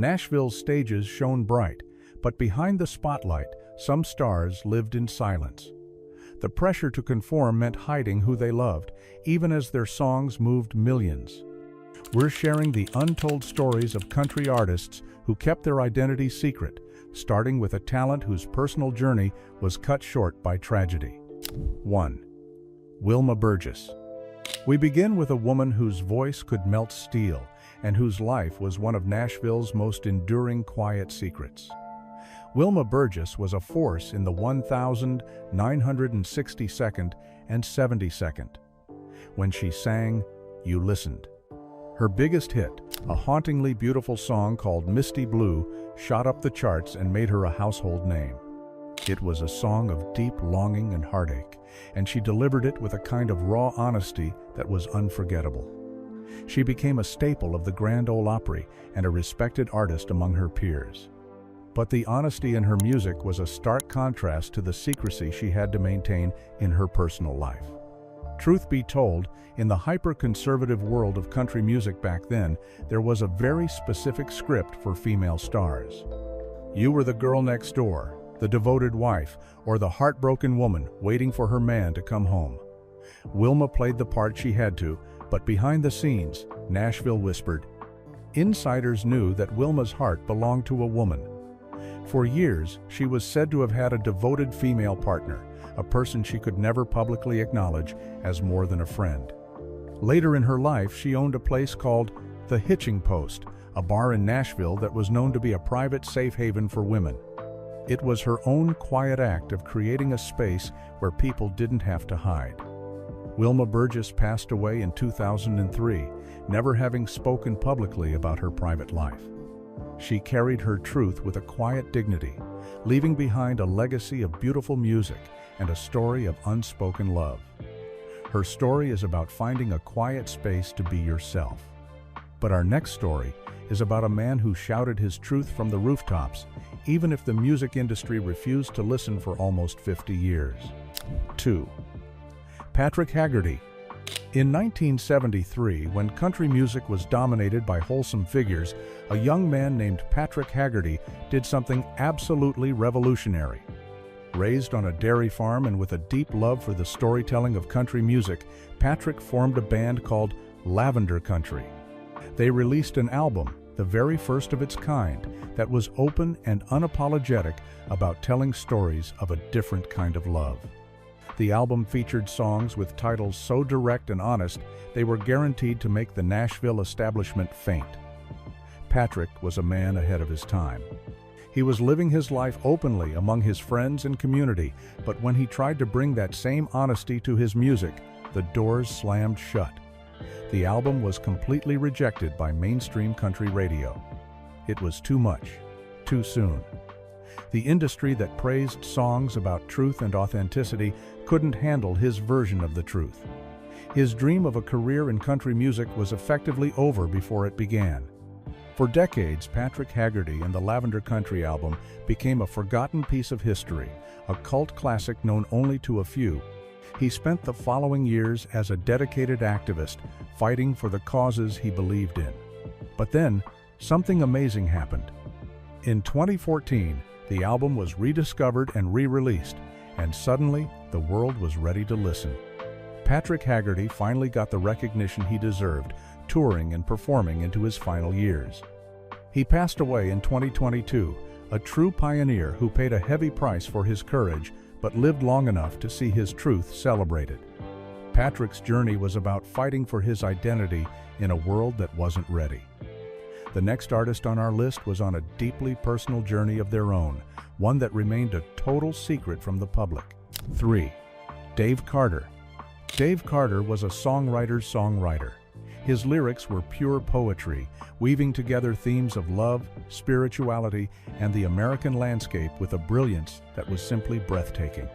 Nashville's stages shone bright, but behind the spotlight, some stars lived in silence. The pressure to conform meant hiding who they loved, even as their songs moved millions. We're sharing the untold stories of country artists who kept their identity secret, starting with a talent whose personal journey was cut short by tragedy. 1. Wilma Burgess. We begin with a woman whose voice could melt steel and whose life was one of Nashville's most enduring quiet secrets. Wilma Burgess was a force in the 1962nd and 72nd. When she sang, you listened. Her biggest hit, a hauntingly beautiful song called Misty Blue, shot up the charts and made her a household name. It was a song of deep longing and heartache, and she delivered it with a kind of raw honesty that was unforgettable. She became a staple of the Grand Ole Opry and a respected artist among her peers. But the honesty in her music was a stark contrast to the secrecy she had to maintain in her personal life. Truth be told, in the hyper-conservative world of country music back then, there was a very specific script for female stars. You were the girl next door, the devoted wife, or the heartbroken woman waiting for her man to come home. Wilma played the part she had to, but behind the scenes, Nashville whispered. Insiders knew that Wilma's heart belonged to a woman. For years, she was said to have had a devoted female partner, a person she could never publicly acknowledge as more than a friend. Later in her life, she owned a place called The Hitching Post, a bar in Nashville that was known to be a private safe haven for women. It was her own quiet act of creating a space where people didn't have to hide. Wilma Burgess passed away in 2003, never having spoken publicly about her private life. She carried her truth with a quiet dignity, leaving behind a legacy of beautiful music and a story of unspoken love. Her story is about finding a quiet space to be yourself. But our next story is about a man who shouted his truth from the rooftops, even if the music industry refused to listen for almost 50 years. 2. Patrick Hagerty. In 1973, when country music was dominated by wholesome figures, a young man named Patrick Hagerty did something absolutely revolutionary. Raised on a dairy farm and with a deep love for the storytelling of country music, Patrick formed a band called Lavender Country. They released an album, the very first of its kind, that was open and unapologetic about telling stories of a different kind of love. The album featured songs with titles so direct and honest, they were guaranteed to make the Nashville establishment faint. Patrick was a man ahead of his time. He was living his life openly among his friends and community, but when he tried to bring that same honesty to his music, the doors slammed shut. The album was completely rejected by mainstream country radio. It was too much, too soon. The industry that praised songs about truth and authenticity couldn't handle his version of the truth. His dream of a career in country music was effectively over before it began. For decades, Patrick Hagerty and the Lavender Country album became a forgotten piece of history, a cult classic known only to a few. He spent the following years as a dedicated activist, fighting for the causes he believed in. But then, something amazing happened. In 2014, the album was rediscovered and re-released, and suddenly, the world was ready to listen. Patrick Hagerty finally got the recognition he deserved, touring and performing into his final years. He passed away in 2022, a true pioneer who paid a heavy price for his courage, but lived long enough to see his truth celebrated. Patrick's journey was about fighting for his identity in a world that wasn't ready. The next artist on our list was on a deeply personal journey of their own, one that remained a total secret from the public. 3. Dave Carter. Dave Carter was a songwriter's songwriter. His lyrics were pure poetry, weaving together themes of love, spirituality, and the American landscape with a brilliance that was simply breathtaking.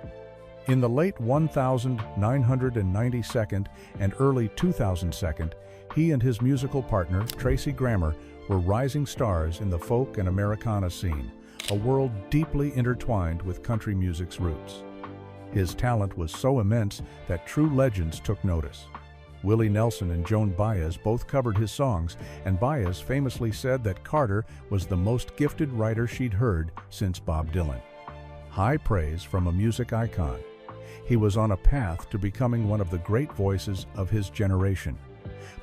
In the late 1992nd and early 2002nd, he and his musical partner, Tracy Grammer, were rising stars in the folk and Americana scene, a world deeply intertwined with country music's roots. His talent was so immense that true legends took notice. Willie Nelson and Joan Baez both covered his songs, and Baez famously said that Carter was the most gifted writer she'd heard since Bob Dylan. High praise from a music icon. He was on a path to becoming one of the great voices of his generation.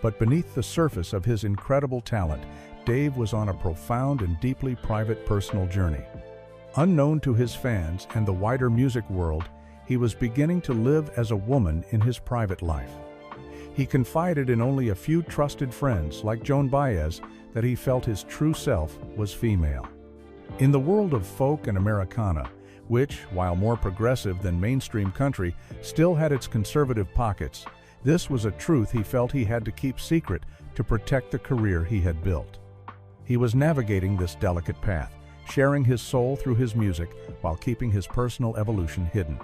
But beneath the surface of his incredible talent, Dave was on a profound and deeply private personal journey. Unknown to his fans and the wider music world, he was beginning to live as a woman in his private life. He confided in only a few trusted friends, like Joan Baez, that he felt his true self was female. In the world of folk and Americana, which, while more progressive than mainstream country, still had its conservative pockets, this was a truth he felt he had to keep secret to protect the career he had built. He was navigating this delicate path, sharing his soul through his music while keeping his personal evolution hidden.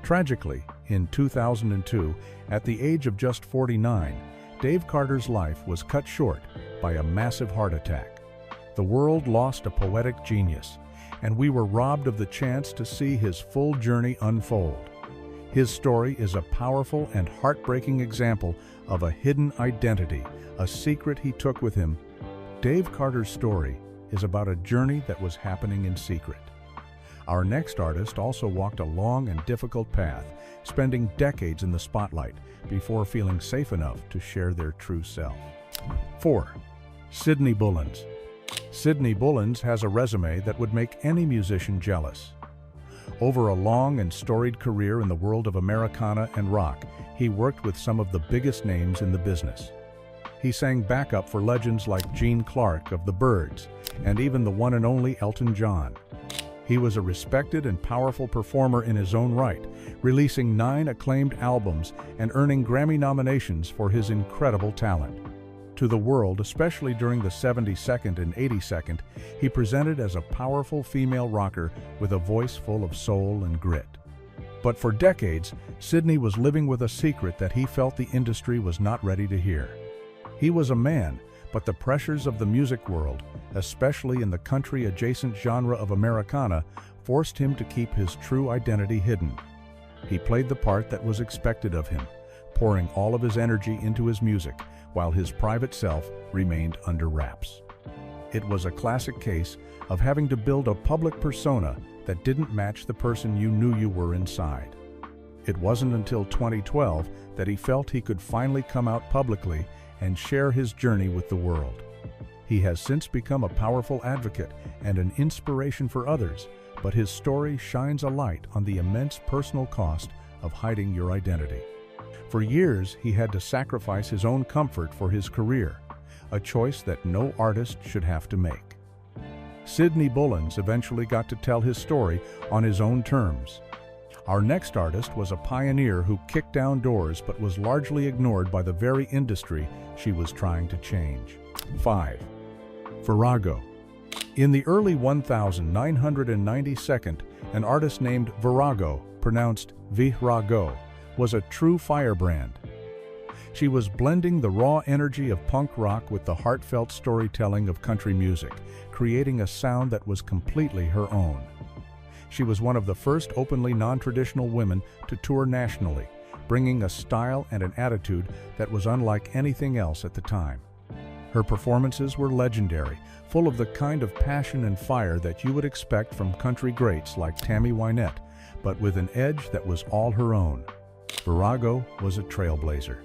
Tragically, in 2002, at the age of just 49, Dave Carter's life was cut short by a massive heart attack. The world lost a poetic genius, and we were robbed of the chance to see his full journey unfold. His story is a powerful and heartbreaking example of a hidden identity, a secret he took with him. Dave Carter's story is about a journey that was happening in secret. Our next artist also walked a long and difficult path, spending decades in the spotlight before feeling safe enough to share their true self. 4. Cydney Bullins. Cydney Bullins has a resume that would make any musician jealous. Over a long and storied career in the world of Americana and rock, he worked with some of the biggest names in the business. He sang backup for legends like Gene Clark of the Byrds, and even the one and only Elton John. He was a respected and powerful performer in his own right, releasing 9 acclaimed albums and earning Grammy nominations for his incredible talent. To the world, especially during the 72nd and 82nd, he presented as a powerful female rocker with a voice full of soul and grit. But for decades, Cydney was living with a secret that he felt the industry was not ready to hear. He was a man, but the pressures of the music world, especially in the country-adjacent genre of Americana, forced him to keep his true identity hidden. He played the part that was expected of him, pouring all of his energy into his music, while his private self remained under wraps. It was a classic case of having to build a public persona that didn't match the person you knew you were inside. It wasn't until 2012 that he felt he could finally come out publicly and share his journey with the world. He has since become a powerful advocate and an inspiration for others, but his story shines a light on the immense personal cost of hiding your identity. For years, he had to sacrifice his own comfort for his career, a choice that no artist should have to make. Cydney Bullins eventually got to tell his story on his own terms. Our next artist was a pioneer who kicked down doors but was largely ignored by the very industry she was trying to change. 5. Virago. In the early 1992, an artist named Virago, pronounced Virago, was a true firebrand. She was blending the raw energy of punk rock with the heartfelt storytelling of country music, creating a sound that was completely her own. She was one of the first openly non-traditional women to tour nationally, bringing a style and an attitude that was unlike anything else at the time. Her performances were legendary, full of the kind of passion and fire that you would expect from country greats like Tammy Wynette, but with an edge that was all her own. Virago was a trailblazer.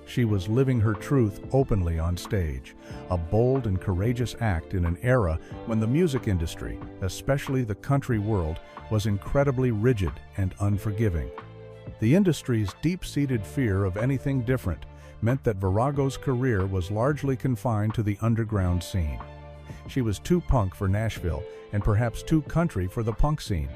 She was living her truth openly on stage, a bold and courageous act in an era when the music industry, especially the country world, was incredibly rigid and unforgiving. The industry's deep-seated fear of anything different meant that Virago's career was largely confined to the underground scene. She was too punk for Nashville and perhaps too country for the punk scene.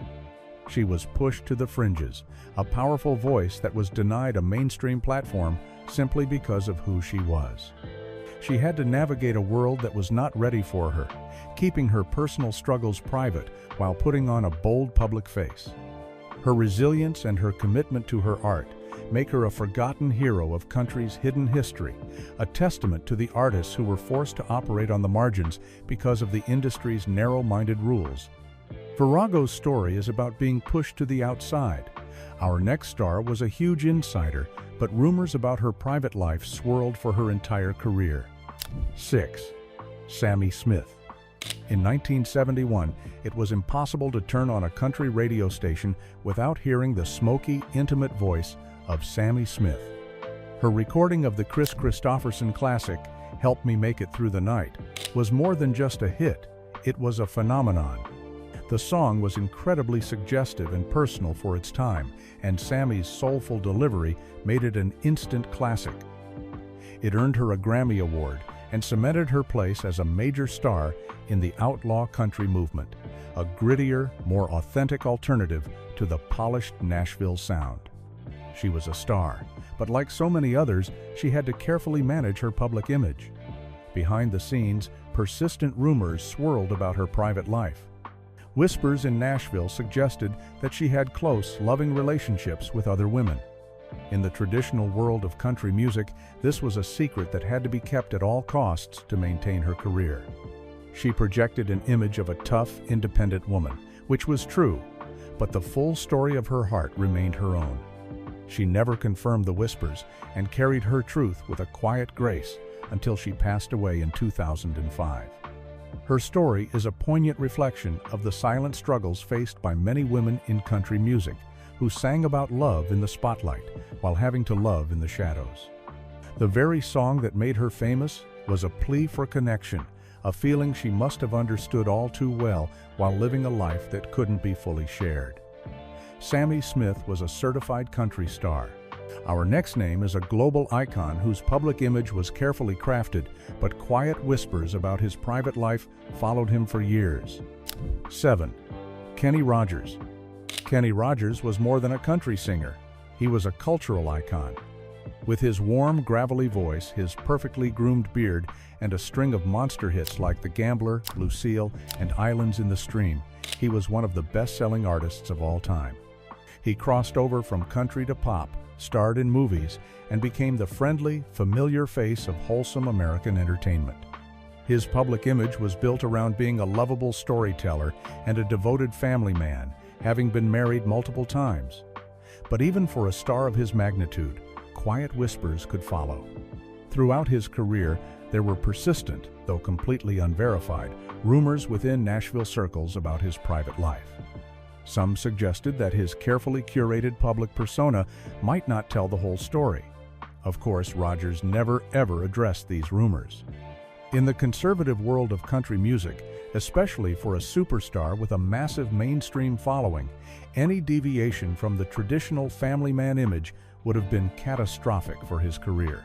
She was pushed to the fringes, a powerful voice that was denied a mainstream platform simply because of who she was. She had to navigate a world that was not ready for her, keeping her personal struggles private while putting on a bold public face. Her resilience and her commitment to her art make her a forgotten hero of country's hidden history, a testament to the artists who were forced to operate on the margins because of the industry's narrow-minded rules. Virago's story is about being pushed to the outside, Our next star was a huge insider, but rumors about her private life swirled for her entire career. 6. Sammi Smith. In 1971, it was impossible to turn on a country radio station without hearing the smoky, intimate voice of Sammi Smith. Her recording of the Kris Kristofferson classic, "Help Me Make It Through the Night," was more than just a hit, it was a phenomenon. The song was incredibly suggestive and personal for its time, and Sammi's soulful delivery made it an instant classic. It earned her a Grammy Award and cemented her place as a major star in the outlaw country movement, a grittier, more authentic alternative to the polished Nashville sound. She was a star, but like so many others, she had to carefully manage her public image. Behind the scenes, persistent rumors swirled about her private life. Whispers in Nashville suggested that she had close, loving relationships with other women. In the traditional world of country music, this was a secret that had to be kept at all costs to maintain her career. She projected an image of a tough, independent woman, which was true, but the full story of her heart remained her own. She never confirmed the whispers and carried her truth with a quiet grace until she passed away in 2005. Her story is a poignant reflection of the silent struggles faced by many women in country music who sang about love in the spotlight while having to love in the shadows. The very song that made her famous was a plea for connection, a feeling she must have understood all too well while living a life that couldn't be fully shared. Sammi Smith was a certified country star. Our next name is a global icon whose public image was carefully crafted, but quiet whispers about his private life followed him for years. 7. Kenny Rogers. Kenny Rogers was more than a country singer. He was a cultural icon. With his warm, gravelly voice, his perfectly groomed beard, and a string of monster hits like The Gambler, Lucille, and Islands in the Stream, he was one of the best-selling artists of all time. He crossed over from country to pop, starred in movies, and became the friendly, familiar face of wholesome American entertainment. His public image was built around being a lovable storyteller and a devoted family man, having been married multiple times. But even for a star of his magnitude, quiet whispers could follow. Throughout his career, there were persistent, though completely unverified, rumors within Nashville circles about his private life. Some suggested that his carefully curated public persona might not tell the whole story. Of course, Rogers never ever addressed these rumors. In the conservative world of country music, especially for a superstar with a massive mainstream following, any deviation from the traditional family man image would have been catastrophic for his career.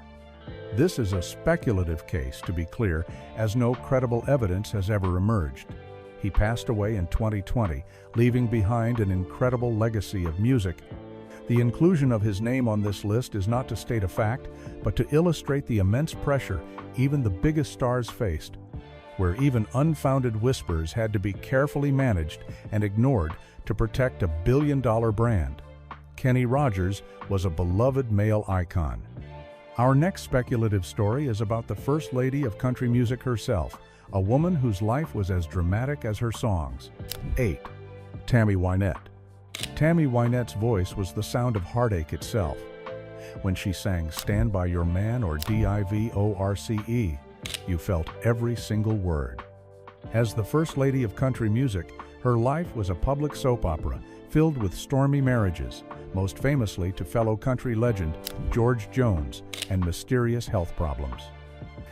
This is a speculative case, to be clear, as no credible evidence has ever emerged. He passed away in 2020, leaving behind an incredible legacy of music. The inclusion of his name on this list is not to state a fact, but to illustrate the immense pressure even the biggest stars faced, where even unfounded whispers had to be carefully managed and ignored to protect a billion-dollar brand. Kenny Rogers was a beloved male icon. Our next speculative story is about the First Lady of country music herself, a woman whose life was as dramatic as her songs. 8. Tammy Wynette. Tammy Wynette's voice was the sound of heartache itself. When she sang "Stand By Your Man" or "Divorce," you felt every single word. As the First Lady of country music, her life was a public soap opera filled with stormy marriages, most famously to fellow country legend George Jones, and mysterious health problems.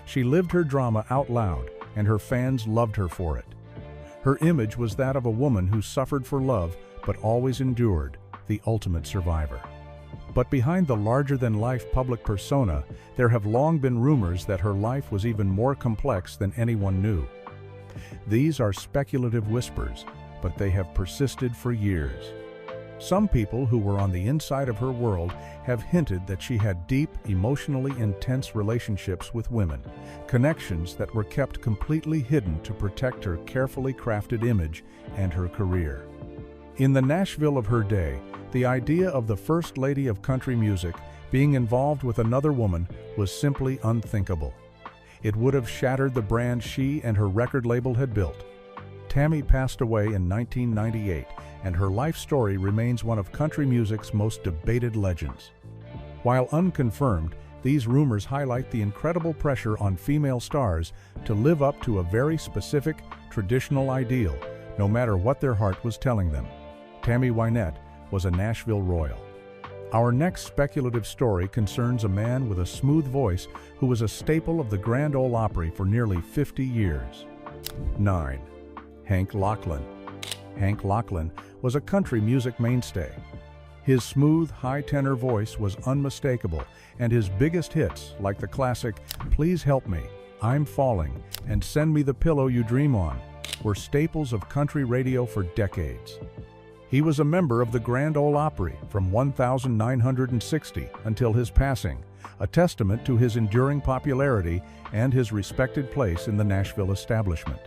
She lived her drama out loud, and her fans loved her for it. Her image was that of a woman who suffered for love but always endured, the ultimate survivor. But behind the larger-than-life public persona, there have long been rumors that her life was even more complex than anyone knew. These are speculative whispers, but they have persisted for years. Some people who were on the inside of her world have hinted that she had deep, emotionally intense relationships with women, connections that were kept completely hidden to protect her carefully crafted image and her career. In the Nashville of her day, the idea of the First Lady of country music being involved with another woman was simply unthinkable. It would have shattered the brand she and her record label had built. Tammy passed away in 1998, and her life story remains one of country music's most debated legends. While unconfirmed, these rumors highlight the incredible pressure on female stars to live up to a very specific, traditional ideal, no matter what their heart was telling them. Tammy Wynette was a Nashville royal. Our next speculative story concerns a man with a smooth voice who was a staple of the Grand Ole Opry for nearly 50 years. 9. Hank Locklin. Hank Locklin was a country music mainstay. His smooth, high-tenor voice was unmistakable, and his biggest hits, like the classic "Please Help Me," "I'm Falling," and "Send Me the Pillow You Dream On," were staples of country radio for decades. He was a member of the Grand Ole Opry from 1960 until his passing, a testament to his enduring popularity and his respected place in the Nashville establishment.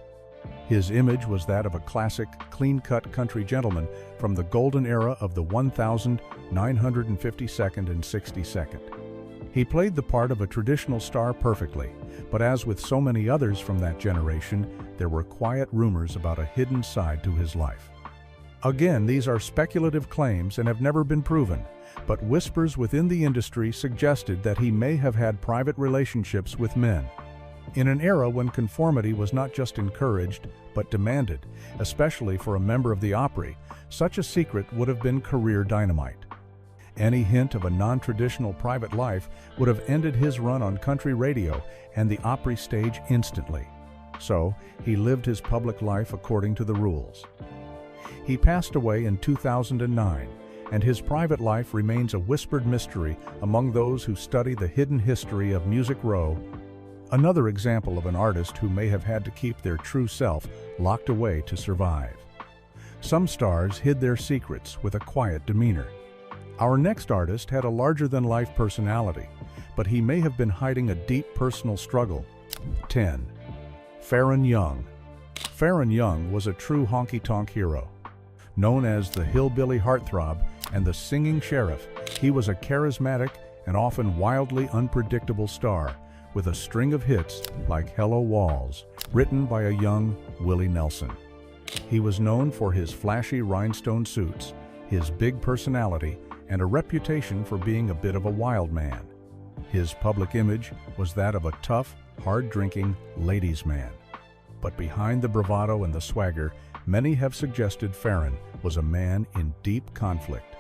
His image was that of a classic, clean-cut country gentleman from the golden era of the 1952nd and 62nd. He played the part of a traditional star perfectly, but as with so many others from that generation, there were quiet rumors about a hidden side to his life. Again, these are speculative claims and have never been proven, but whispers within the industry suggested that he may have had private relationships with men. In an era when conformity was not just encouraged, but demanded, especially for a member of the Opry, such a secret would have been career dynamite. Any hint of a non-traditional private life would have ended his run on country radio and the Opry stage instantly. So, he lived his public life according to the rules. He passed away in 2009, and his private life remains a whispered mystery among those who study the hidden history of Music Row. Another example of an artist who may have had to keep their true self locked away to survive. Some stars hid their secrets with a quiet demeanor. Our next artist had a larger-than-life personality, but he may have been hiding a deep personal struggle. 10. Faron Young. Faron Young was a true honky-tonk hero. Known as the hillbilly heartthrob and the singing sheriff, he was a charismatic and often wildly unpredictable star, with a string of hits like "Hello Walls," written by a young Willie Nelson. He was known for his flashy rhinestone suits, his big personality, and a reputation for being a bit of a wild man. His public image was that of a tough, hard-drinking ladies' man. But behind the bravado and the swagger, many have suggested Faron was a man in deep conflict.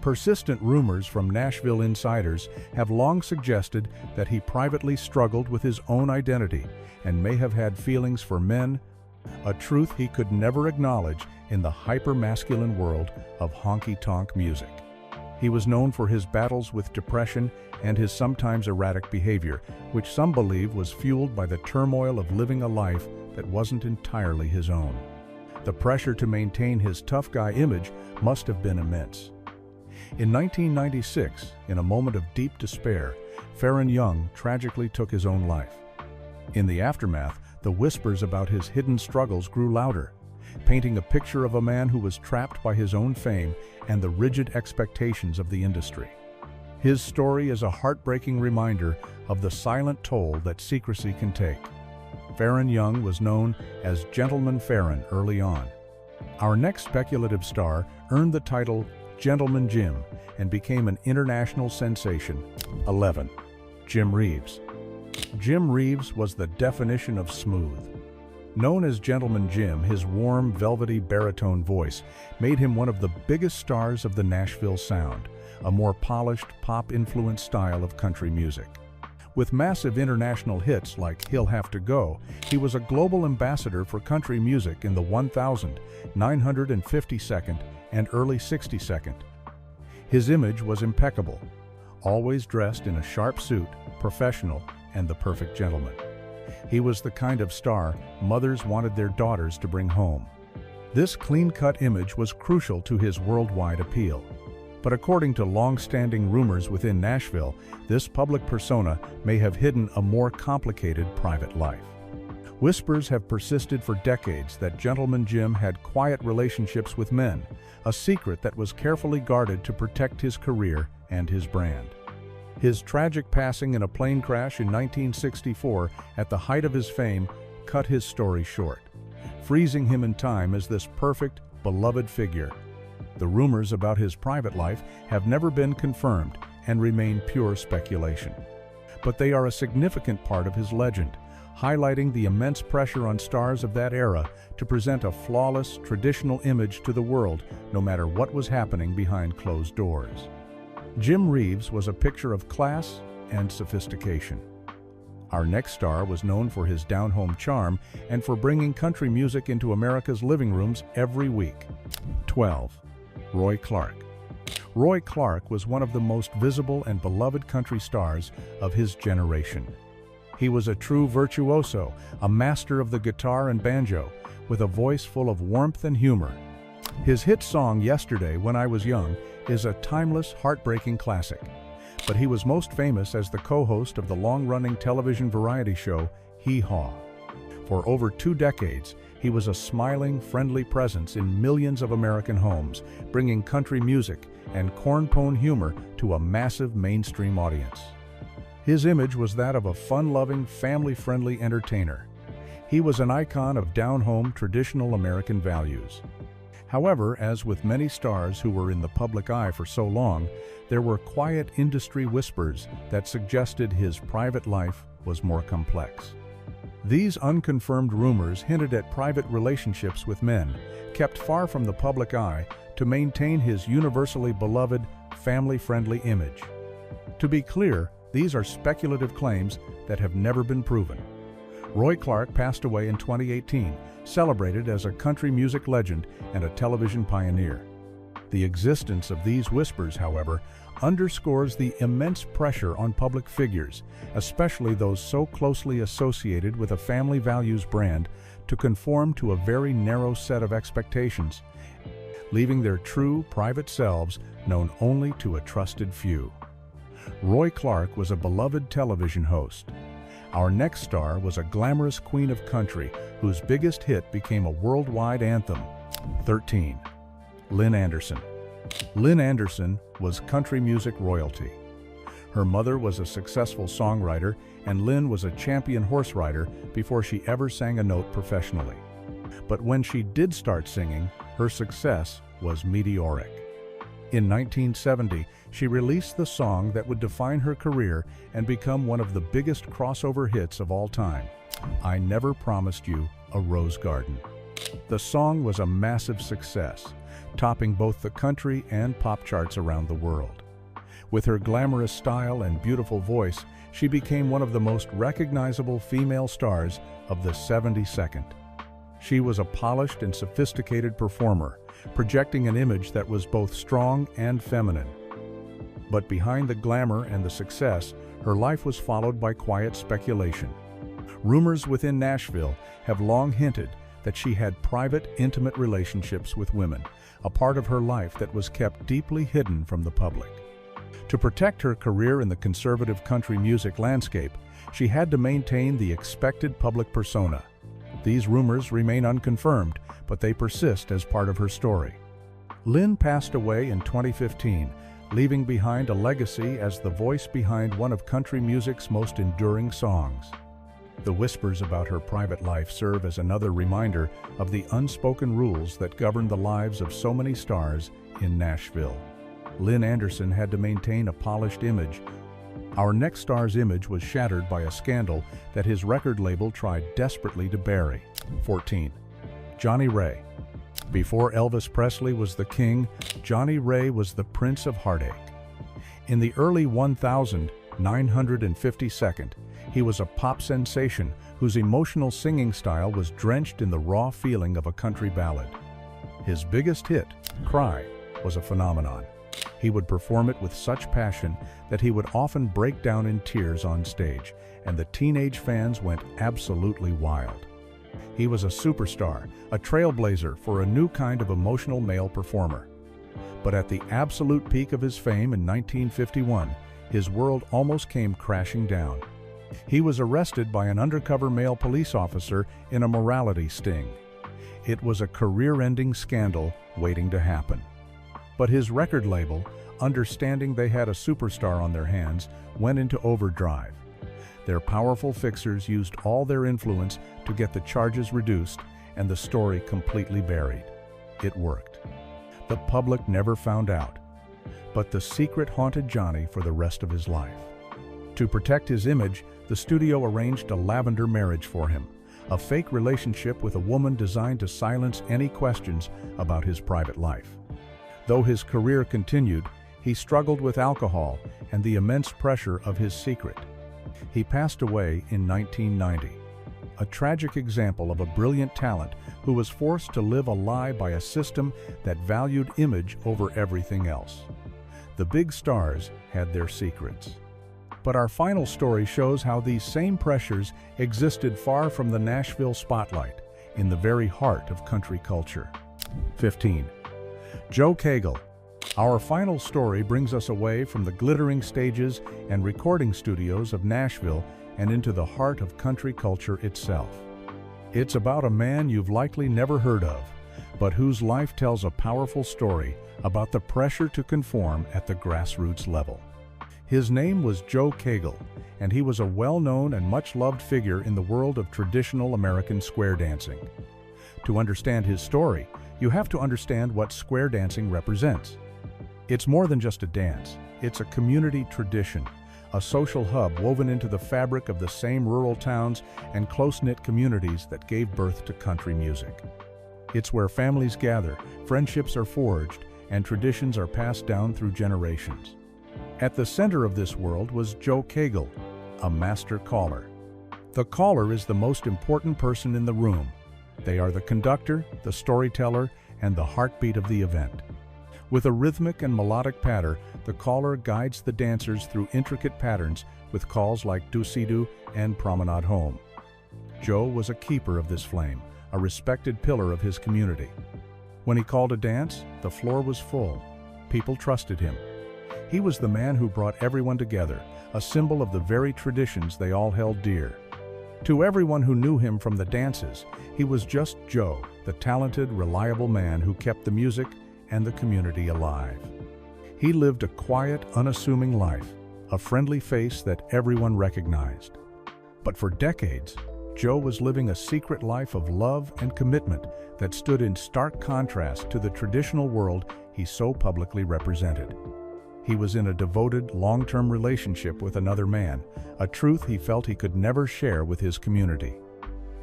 Persistent rumors from Nashville insiders have long suggested that he privately struggled with his own identity and may have had feelings for men, a truth he could never acknowledge in the hyper-masculine world of honky-tonk music. He was known for his battles with depression and his sometimes erratic behavior, which some believe was fueled by the turmoil of living a life that wasn't entirely his own. The pressure to maintain his tough guy image must have been immense. In 1996, in a moment of deep despair, Faron Young tragically took his own life. In the aftermath, the whispers about his hidden struggles grew louder, painting a picture of a man who was trapped by his own fame and the rigid expectations of the industry. His story is a heartbreaking reminder of the silent toll that secrecy can take. Faron Young was known as Gentleman Faron early on. Our next speculative star earned the title Gentleman Jim and became an international sensation. 11. Jim Reeves. Jim Reeves was the definition of smooth. Known as Gentleman Jim, his warm, velvety baritone voice made him one of the biggest stars of the Nashville sound, a more polished, pop-influenced style of country music. With massive international hits like "He'll Have to Go," he was a global ambassador for country music in the 1952nd and early 62nd. His image was impeccable, always dressed in a sharp suit, professional, and the perfect gentleman. He was the kind of star mothers wanted their daughters to bring home. This clean-cut image was crucial to his worldwide appeal. But according to long-standing rumors within Nashville, this public persona may have hidden a more complicated private life. Whispers have persisted for decades that Gentleman Jim had quiet relationships with men, a secret that was carefully guarded to protect his career and his brand. His tragic passing in a plane crash in 1964, at the height of his fame, cut his story short. freezing him in time as this perfect, beloved figure. The rumors about his private life have never been confirmed and remain pure speculation. But they are a significant part of his legend, highlighting the immense pressure on stars of that era to present a flawless, traditional image to the world, no matter what was happening behind closed doors. Jim Reeves was a picture of class and sophistication. Our next star was known for his down-home charm and for bringing country music into America's living rooms every week. 12. Roy Clark. Roy Clark was one of the most visible and beloved country stars of his generation. He was a true virtuoso, a master of the guitar and banjo, with a voice full of warmth and humor. His hit song, "Yesterday When I Was Young," is a timeless, heartbreaking classic. But he was most famous as the co-host of the long-running television variety show, Hee Haw. For over 2 decades, he was a smiling, friendly presence in millions of American homes, bringing country music and cornpone humor to a massive mainstream audience. His image was that of a fun-loving, family-friendly entertainer. He was an icon of down-home, traditional American values. However, as with many stars who were in the public eye for so long, there were quiet industry whispers that suggested his private life was more complex. These unconfirmed rumors hinted at private relationships with men, kept far from the public eye to maintain his universally beloved, family-friendly image. To be clear, these are speculative claims that have never been proven. Roy Clark passed away in 2018, celebrated as a country music legend and a television pioneer. The existence of these whispers, however, underscores the immense pressure on public figures, especially those so closely associated with a family values brand, to conform to a very narrow set of expectations, leaving their true, private selves known only to a trusted few. Roy Clark was a beloved television host. Our next star was a glamorous queen of country whose biggest hit became a worldwide anthem. 13. Lynn Anderson. Lynn Anderson was country music royalty. Her mother was a successful songwriter, and Lynn was a champion horse rider before she ever sang a note professionally. But when she did start singing, her success was meteoric. In 1970, she released the song that would define her career and become one of the biggest crossover hits of all time, "I Never Promised You a Rose Garden." The song was a massive success, topping both the country and pop charts around the world. With her glamorous style and beautiful voice, she became one of the most recognizable female stars of the 72nd. She was a polished and sophisticated performer, projecting an image that was both strong and feminine. But behind the glamour and the success, her life was followed by quiet speculation. Rumors within Nashville have long hinted that she had private, intimate relationships with women, a part of her life that was kept deeply hidden from the public. To protect her career in the conservative country music landscape, she had to maintain the expected public persona. These rumors remain unconfirmed, but they persist as part of her story. Lynn passed away in 2015, leaving behind a legacy as the voice behind one of country music's most enduring songs. The whispers about her private life serve as another reminder of the unspoken rules that govern the lives of so many stars in Nashville. Lynn Anderson had to maintain a polished image. Our next star's image was shattered by a scandal that his record label tried desperately to bury. 14. Johnnie Ray. Before Elvis Presley was the king, Johnnie Ray was the Prince of Heartache. In the early 1952nd, he was a pop sensation whose emotional singing style was drenched in the raw feeling of a country ballad. His biggest hit, "Cry," was a phenomenon. He would perform it with such passion that he would often break down in tears on stage, and the teenage fans went absolutely wild. He was a superstar, a trailblazer for a new kind of emotional male performer. But at the absolute peak of his fame in 1951, his world almost came crashing down. He was arrested by an undercover male police officer in a morality sting. It was a career-ending scandal waiting to happen. But his record label, understanding they had a superstar on their hands, went into overdrive. Their powerful fixers used all their influence to get the charges reduced, and the story completely buried. It worked. The public never found out, but the secret haunted Johnnie for the rest of his life. To protect his image, the studio arranged a lavender marriage for him, a fake relationship with a woman designed to silence any questions about his private life. Though his career continued, he struggled with alcohol and the immense pressure of his secret. He passed away in 1990, a tragic example of a brilliant talent who was forced to live a lie by a system that valued image over everything else. The big stars had their secrets. But our final story shows how these same pressures existed far from the Nashville spotlight, in the very heart of country culture. 15. Joe Cagle. Our final story brings us away from the glittering stages and recording studios of Nashville and into the heart of country culture itself. It's about a man you've likely never heard of, but whose life tells a powerful story about the pressure to conform at the grassroots level. His name was Joe Cagle, and he was a well-known and much-loved figure in the world of traditional American square dancing. To understand his story, you have to understand what square dancing represents. It's more than just a dance. It's a community tradition, a social hub woven into the fabric of the same rural towns and close-knit communities that gave birth to country music. It's where families gather, friendships are forged, and traditions are passed down through generations. At the center of this world was Joe Cagle, a master caller. The caller is the most important person in the room. They are the conductor, the storyteller, and the heartbeat of the event. With a rhythmic and melodic patter, the caller guides the dancers through intricate patterns with calls like "Do-si-do" and "Promenade Home." Joe was a keeper of this flame, a respected pillar of his community. When he called a dance, the floor was full. People trusted him. He was the man who brought everyone together, a symbol of the very traditions they all held dear. To everyone who knew him from the dances, he was just Joe, the talented, reliable man who kept the music and the community alive. He lived a quiet, unassuming life, a friendly face that everyone recognized. But for decades, Joe was living a secret life of love and commitment that stood in stark contrast to the traditional world he so publicly represented. He was in a devoted, long-term relationship with another man, a truth he felt he could never share with his community.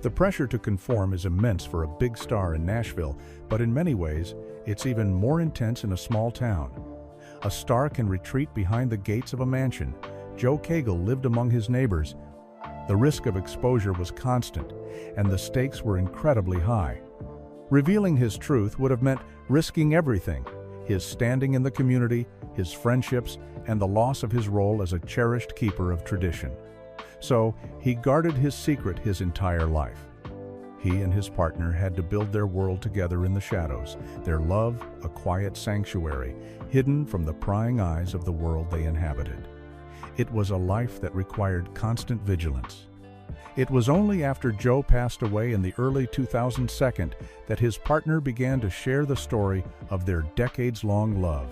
The pressure to conform is immense for a big star in Nashville, but in many ways, it's even more intense in a small town. A star can retreat behind the gates of a mansion. Joe Cagle lived among his neighbors. The risk of exposure was constant, and the stakes were incredibly high. Revealing his truth would have meant risking everything: his standing in the community, his friendships, and the loss of his role as a cherished keeper of tradition. So, he guarded his secret his entire life. He and his partner had to build their world together in the shadows, their love a quiet sanctuary, hidden from the prying eyes of the world they inhabited. It was a life that required constant vigilance. It was only after Joe passed away in the early 2002 that his partner began to share the story of their decades-long love.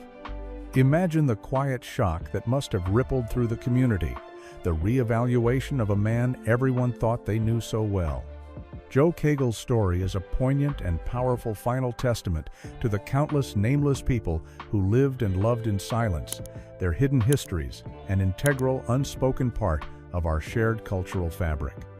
Imagine the quiet shock that must have rippled through the community, the reevaluation of a man everyone thought they knew so well. Joe Cagle's story is a poignant and powerful final testament to the countless nameless people who lived and loved in silence, their hidden histories, an integral, unspoken part of our shared cultural fabric.